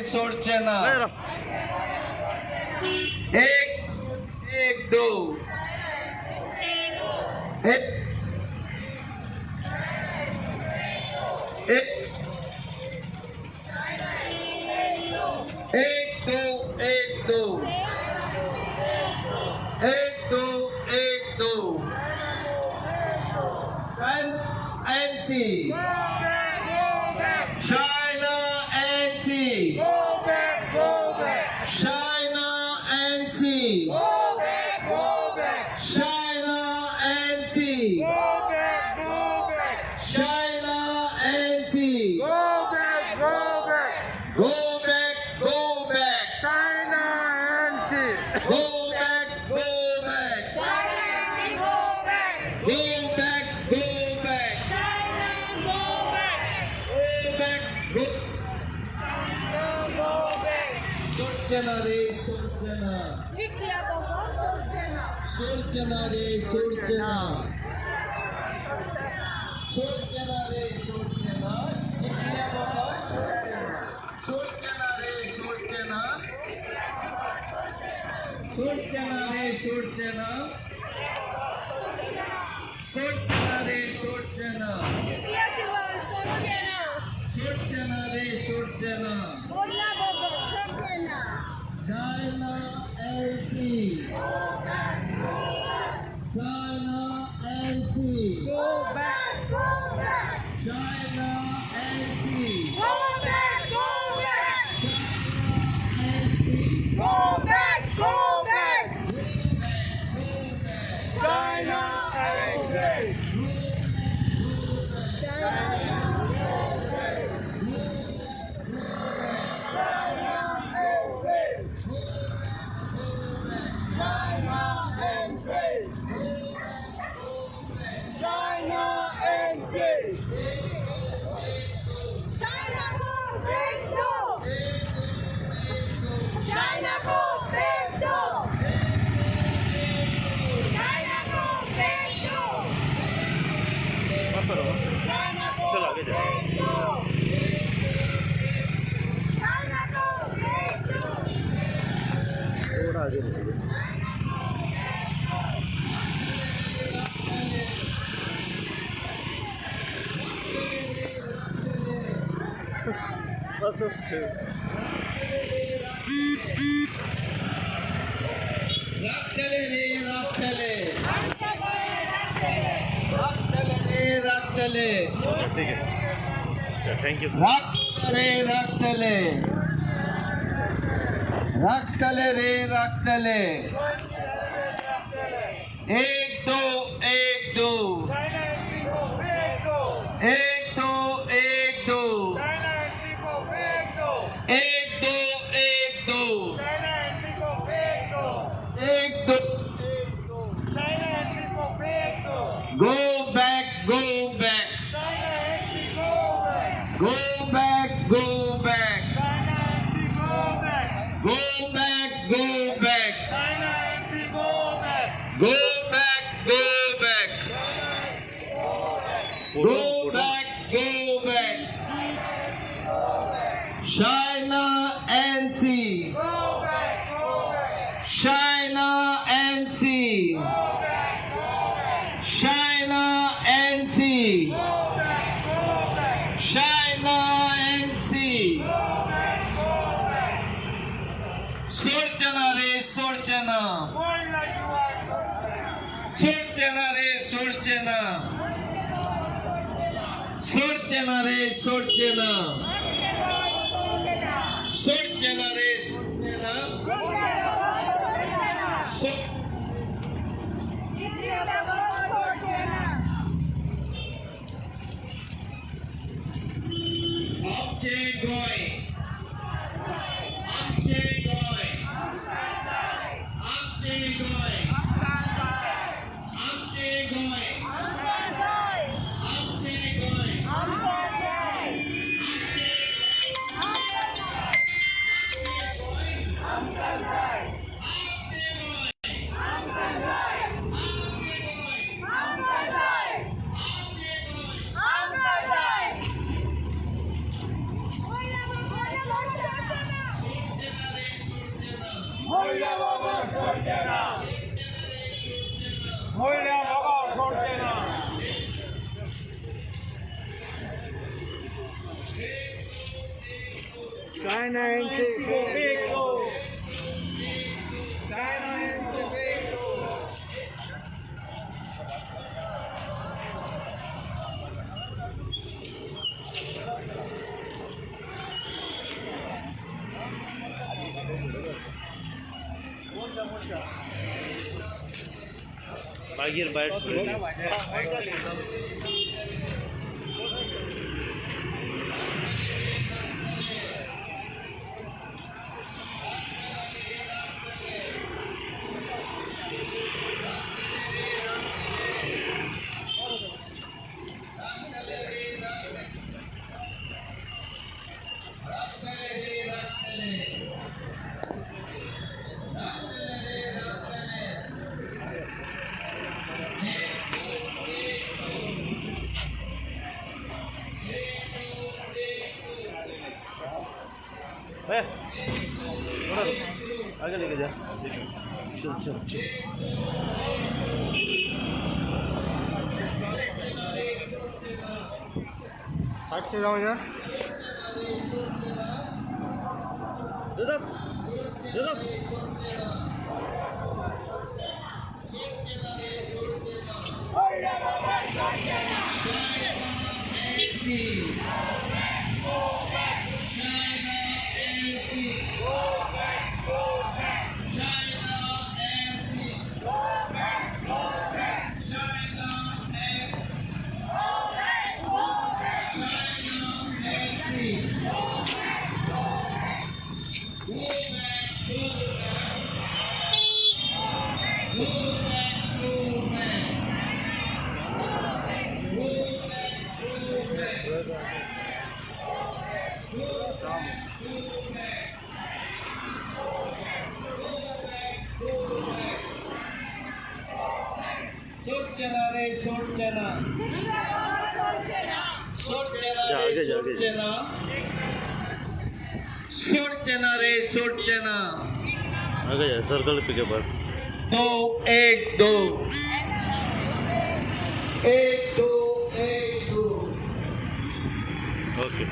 सोडचे ना एक एक दो एक एक एक दो एक दो एक दो एक दो NC China NC China NC China NC China NC go back China NC. go back go back go back go back Surjana re Surjana Surjana re Surjana Surjana re Surjana Jikriya baba Surjana re Surjana Surjana re Surjana Surjana re Surjana Surjana re Surjana China LC China LC China LC Raktale re raktale raktale ठीक है thank you raktale raktale raktale re raktale एक दो एक दो एक दो एक दो एक दो एक दो एक दो go back go back go back go back go back go back go back go back go back go back China NC China NC China NC China NC Surjana re Surjana Surjana re Surjana Surjana re Surjana Surjana re Surjana Amche goy Amche goy Amche goy Amche goy Amche goy Amche goy 모이라 먹어 솔제나. China NC big go. China NC big go. Bagir bite. आगे लेके जा चल चल चल side से जाओ यार इधर इधर Surjana re Surjana. Surjana जा, re आगे जा, आगे जा। Surjana. Surjana re Surjana. आगे जा सर्कल पे के पास 2 1 2 1 2 1 2 ओके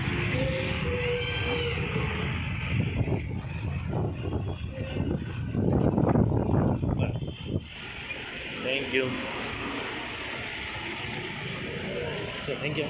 बस थैंक यू चल thank you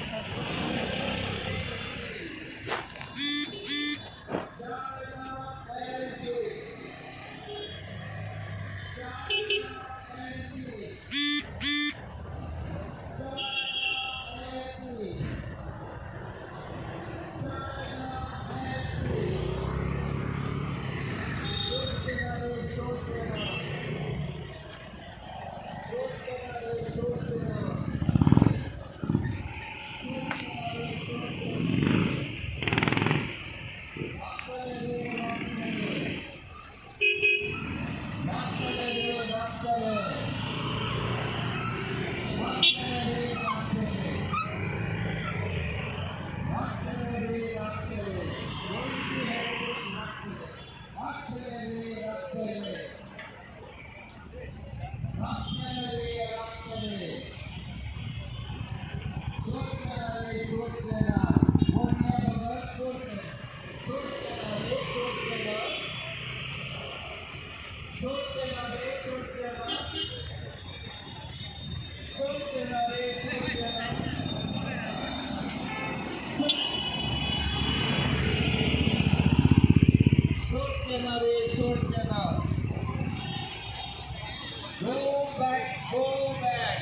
Go back, go back.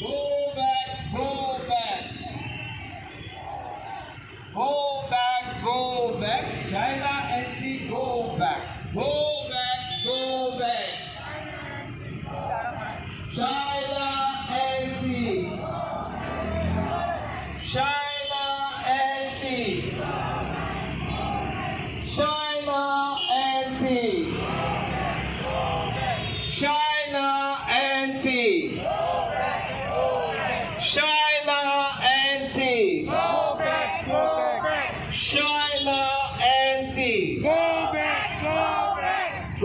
Go back, go back. Go back, go back. China NC, go back. Go back, go back. China NC. China NC. China NC. China NC. China NC. Go back, go back. China NC. Go back, go back.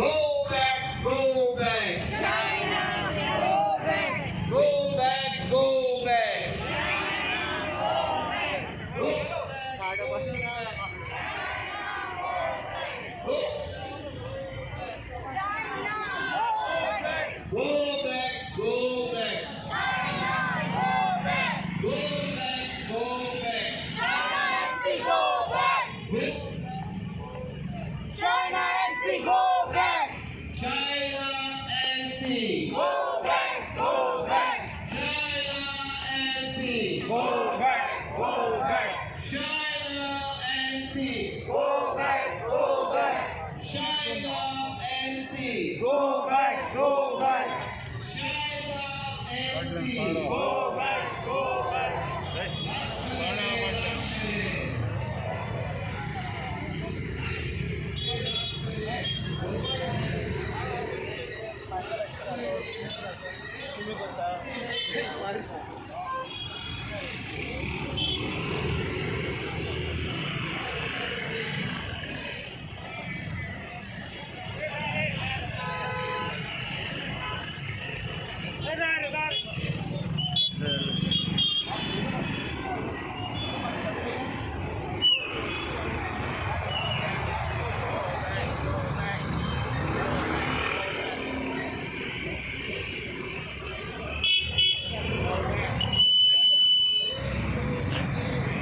Go back, go back. Go back, go back. China NC, go back! China NC. Go back, go back! China NC. Go back, go back. China NC. Go back, go back! China NC. Go back, go back. China NC. Go